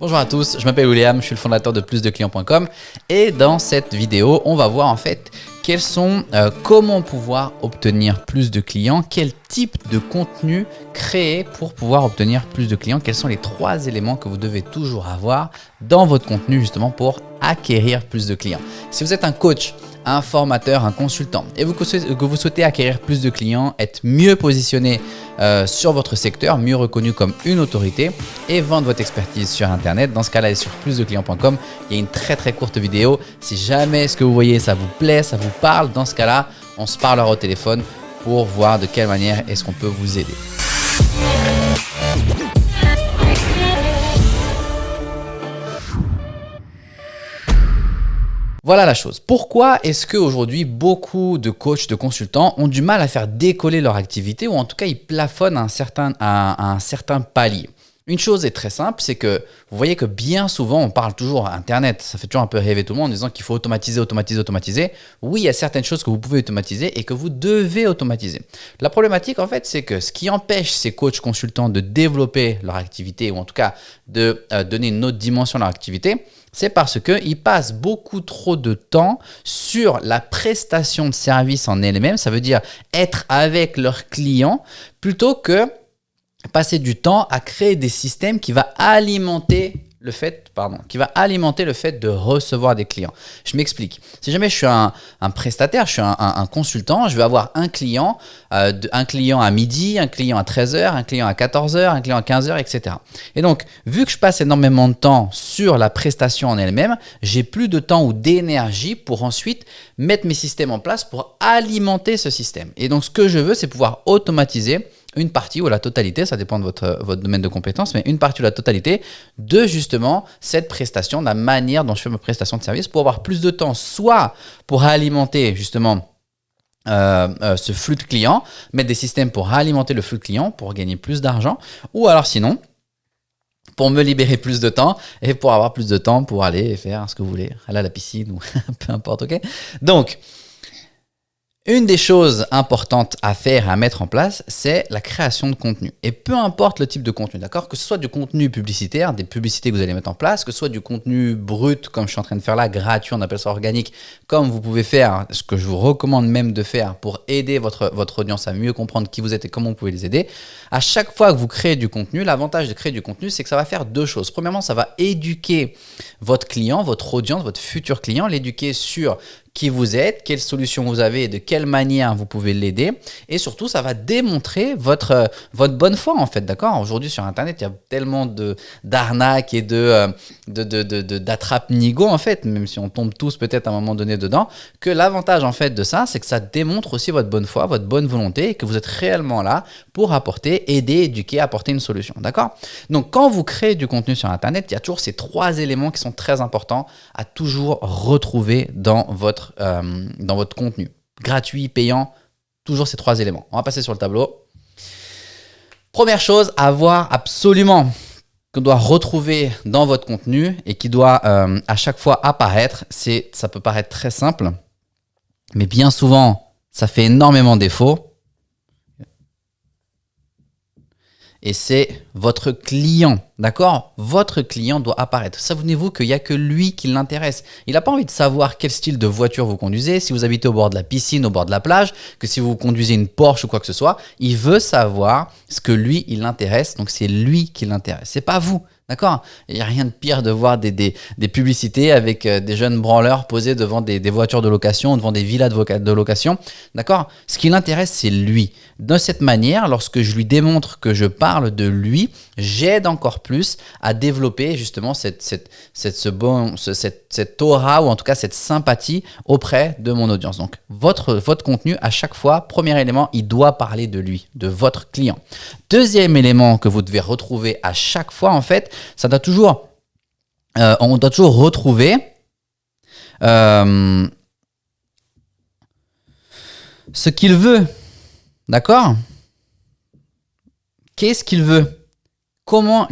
Bonjour à tous, je m'appelle William, je suis le fondateur de plusdeclients.com et dans cette vidéo, on va voir en fait comment pouvoir obtenir plus de clients, quel type de contenu créer pour pouvoir obtenir plus de clients, quels sont les 3 éléments que vous devez toujours avoir dans votre contenu justement pour acquérir plus de clients. Si vous êtes un coach, un formateur, un consultant et que vous souhaitez acquérir plus de clients, être mieux positionné sur votre secteur, mieux reconnu comme une autorité et vendre votre expertise sur internet, dans ce cas-là, sur plusdeclients.com, il y a une très courte vidéo. Si jamais ce que vous voyez ça vous plaît, ça vous parle, dans ce cas-là, on se parlera au téléphone pour voir de quelle manière est-ce qu'on peut vous aider. Voilà la chose. Pourquoi est-ce qu'aujourd'hui, beaucoup de coachs, de consultants ont du mal à faire décoller leur activité ou en tout cas, ils plafonnent à un certain palier? Une chose est très simple, c'est que vous voyez que bien souvent, on parle toujours à Internet. Ça fait toujours un peu rêver tout le monde en disant qu'il faut automatiser. Oui, il y a certaines choses que vous pouvez automatiser et que vous devez automatiser. La problématique, en fait, c'est que ce qui empêche ces coachs consultants de développer leur activité ou en tout cas de donner une autre dimension à leur activité, c'est parce qu'ils passent beaucoup trop de temps sur la prestation de service en elle-même. Ça veut dire être avec leurs clients plutôt que passer du temps à créer des systèmes qui va alimenter le fait de recevoir des clients. Je m'explique. Si jamais je suis un prestataire, je suis un consultant, je vais avoir un client à midi, un client à 13h, un client à 14h, un client à 15h, etc. Et donc, vu que je passe énormément de temps sur la prestation en elle-même, j'ai plus de temps ou d'énergie pour ensuite mettre mes systèmes en place pour alimenter ce système. Et donc, ce que je veux, c'est pouvoir automatiser une partie ou la totalité, ça dépend de votre domaine de compétences, mais une partie ou la totalité de justement cette prestation, de la manière dont je fais ma prestation de service pour avoir plus de temps, soit pour alimenter justement ce flux de clients, mettre des systèmes pour alimenter le flux de clients, pour gagner plus d'argent, ou alors sinon, pour me libérer plus de temps et pour avoir plus de temps pour aller faire ce que vous voulez, aller à la piscine ou peu importe, ok? Donc, une des choses importantes à faire et à mettre en place, c'est la création de contenu. Et peu importe le type de contenu, d'accord? Que ce soit du contenu publicitaire, des publicités que vous allez mettre en place, que ce soit du contenu brut, comme je suis en train de faire là, gratuit, on appelle ça organique, comme vous pouvez faire, ce que je vous recommande même de faire pour aider votre audience à mieux comprendre qui vous êtes et comment vous pouvez les aider. À chaque fois que vous créez du contenu, l'avantage de créer du contenu, c'est que ça va faire 2 choses. Premièrement, ça va éduquer votre client, votre audience, votre futur client, l'éduquer sur qui vous êtes, quelles solutions vous avez et de quelle manière vous pouvez l'aider. Et surtout, ça va démontrer votre bonne foi en fait, d'accord? Aujourd'hui sur Internet, il y a tellement d'arnaques et d'attrape-nigo en fait, même si on tombe tous peut-être à un moment donné dedans, que l'avantage en fait de ça, c'est que ça démontre aussi votre bonne foi, votre bonne volonté et que vous êtes réellement là pour apporter, aider, éduquer, apporter une solution, d'accord? Donc quand vous créez du contenu sur Internet, il y a toujours ces 3 éléments qui sont très importants à toujours retrouver dans votre contenu. Gratuit, payant, toujours ces 3 éléments. On va passer sur le tableau. Première chose à voir absolument, qu'on doit retrouver dans votre contenu et qui doit à chaque fois apparaître, ça peut paraître très simple, mais bien souvent, ça fait énormément défaut. Et c'est votre client, d'accord? Votre client doit apparaître. Souvenez-vous qu'il n'y a que lui qui l'intéresse. Il n'a pas envie de savoir quel style de voiture vous conduisez, si vous habitez au bord de la piscine, au bord de la plage, que si vous conduisez une Porsche ou quoi que ce soit. Il veut savoir ce que lui, il l'intéresse. Donc, c'est lui qui l'intéresse. C'est pas vous. D'accord? Il n'y a rien de pire de voir des publicités avec des jeunes branleurs posés devant des voitures de location, devant des villas de location. D'accord? Ce qui l'intéresse, c'est lui. De cette manière, lorsque je lui démontre que je parle de lui, j'aide encore plus à développer justement cette aura ou en tout cas cette sympathie auprès de mon audience. Donc, votre contenu, à chaque fois, premier élément, il doit parler de lui, de votre client. Deuxième élément que vous devez retrouver à chaque fois, en fait, on doit toujours retrouver ce qu'il veut. D'accord? Qu'est-ce qu'il veut?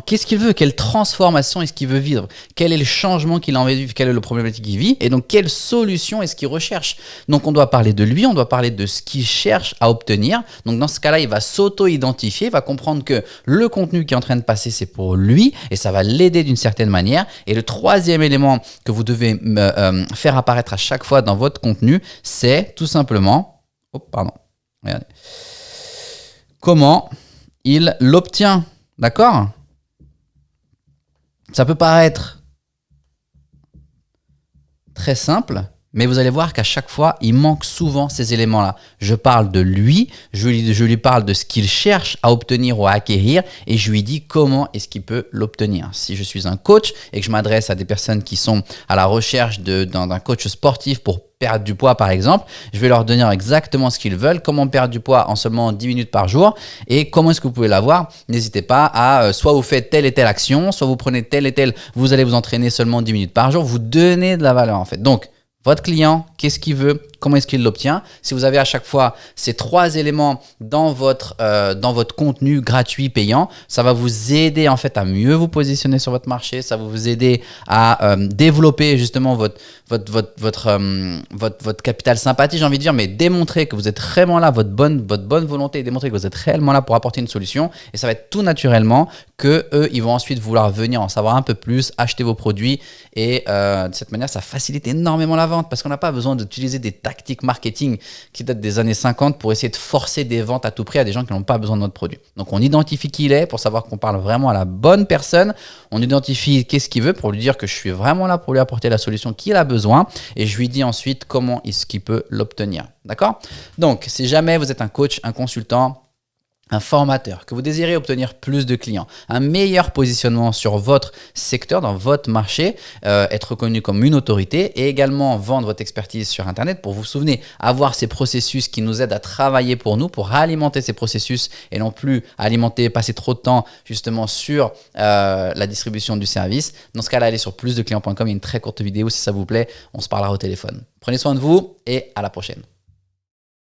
qu'est-ce qu'il veut, quelle transformation est-ce qu'il veut vivre, quel est le changement qu'il a envie de vivre, quelle est le problématique qu'il vit, et donc quelle solution est-ce qu'il recherche. Donc on doit parler de lui, on doit parler de ce qu'il cherche à obtenir. Donc dans ce cas-là, il va s'auto-identifier, il va comprendre que le contenu qui est en train de passer, c'est pour lui, et ça va l'aider d'une certaine manière. Et le troisième élément que vous devez faire apparaître à chaque fois dans votre contenu, c'est tout simplement, regardez, comment il l'obtient. D'accord? Ça peut paraître très simple, mais vous allez voir qu'à chaque fois, il manque souvent ces éléments-là. Je parle de lui, je lui parle de ce qu'il cherche à obtenir ou à acquérir, et je lui dis comment est-ce qu'il peut l'obtenir. Si je suis un coach et que je m'adresse à des personnes qui sont à la recherche d'un coach sportif pour perdre du poids par exemple, je vais leur donner exactement ce qu'ils veulent, comment perdre du poids en seulement 10 minutes par jour et comment est-ce que vous pouvez l'avoir. N'hésitez pas à soit vous faites telle et telle action, soit vous prenez telle et telle, vous allez vous entraîner seulement 10 minutes par jour, vous donnez de la valeur en fait. Donc, votre client, qu'est-ce qu'il veut? Comment est-ce qu'il l'obtient? Si vous avez à chaque fois ces trois éléments dans votre contenu gratuit payant, ça va vous aider en fait à mieux vous positionner sur votre marché. Ça va vous aider à développer justement votre capital sympathie, j'ai envie de dire, mais démontrer que vous êtes réellement là, votre bonne volonté, démontrer que vous êtes réellement là pour apporter une solution. Et ça va être tout naturellement que eux, ils vont ensuite vouloir venir en savoir un peu plus, acheter vos produits. Et de cette manière, ça facilite énormément la vente parce qu'on n'a pas besoin d'utiliser des tactiques marketing qui datent des années 50 pour essayer de forcer des ventes à tout prix à des gens qui n'ont pas besoin de notre produit. Donc, on identifie qui il est pour savoir qu'on parle vraiment à la bonne personne. On identifie qu'est-ce qu'il veut pour lui dire que je suis vraiment là pour lui apporter la solution qu'il a besoin. Et je lui dis ensuite comment est-ce qu'il peut l'obtenir. D'accord? Donc, si jamais vous êtes un coach, un consultant, un formateur, que vous désirez obtenir plus de clients, un meilleur positionnement sur votre secteur, dans votre marché, être reconnu comme une autorité et également vendre votre expertise sur Internet pour vous souvenir, avoir ces processus qui nous aident à travailler pour nous, pour alimenter ces processus et non plus passer trop de temps justement sur la distribution du service. Dans ce cas-là, allez sur plusdeclients.com, il y a une très courte vidéo si ça vous plaît, on se parlera au téléphone. Prenez soin de vous et à la prochaine.